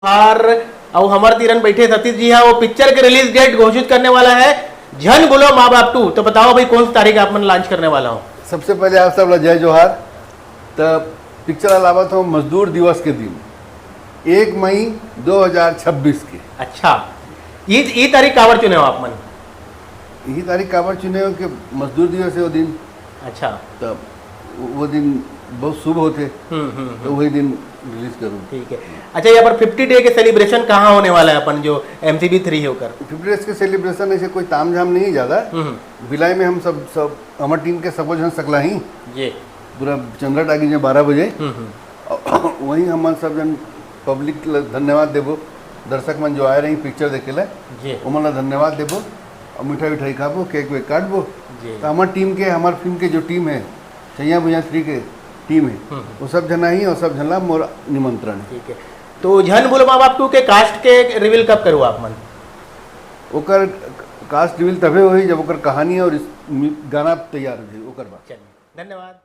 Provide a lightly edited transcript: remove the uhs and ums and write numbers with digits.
और हमारे तीरन बैठे सतीश जी है, वो पिक्चर के रिलीज डेट घोषित करने वाला है झन बोलो माँ बाप 2। तो बताओ भाई कौन सी तारीख आप मन लॉन्च करने वाला हो। सबसे पहले आप सब जय जोहार। तो पिक्चर अलावा तो मजदूर दिवस के दिन 1 मई 2026 के। अच्छा, ये तारीख कावर चुने हो आप मन? यही तारीख काबर चुने हो कि मजदूर दिवस है वो दिन। अच्छा, तो वो दिन बहुत शुभ होते, तो वही दिन रिलीज करूँ। ठीक है। अच्छा, यहाँ पर 50 डे के सेलिब्रेशन कहाँ होने वाला है अपन जो MCB 3 होकर? 50 डेज के सेलिब्रेशन ऐसे कोई तामझाम नहीं ज़्यादा। भिलाई में हम सब हमारे टीम के सब जन सकला ही जी पूरा चंद्रा टागी में 12 बजे वहीं हम सब जन पब्लिक धन्यवाद देबो। दर्शक मन जो आए रही पिक्चर देखे ला उमन धन्यवाद देबो और मिठाई विठाई खाबो, केक वेक काटबो। तो हमारे टीम के हमारे फिल्म के जो टीम है छैया भुइया 3 के टीम है वो सब जना ही और सब जनला मोर निमंत्रण है। ठीक है। तो झन बोलो माँ बाप 2 के कास्ट के रिवील कब करूँ आप मन? ओकर कास्ट रिवील तबे होई जब ओकर कहानी और गाना तैयार हो जाए ओकर बाद। चलिए, धन्यवाद।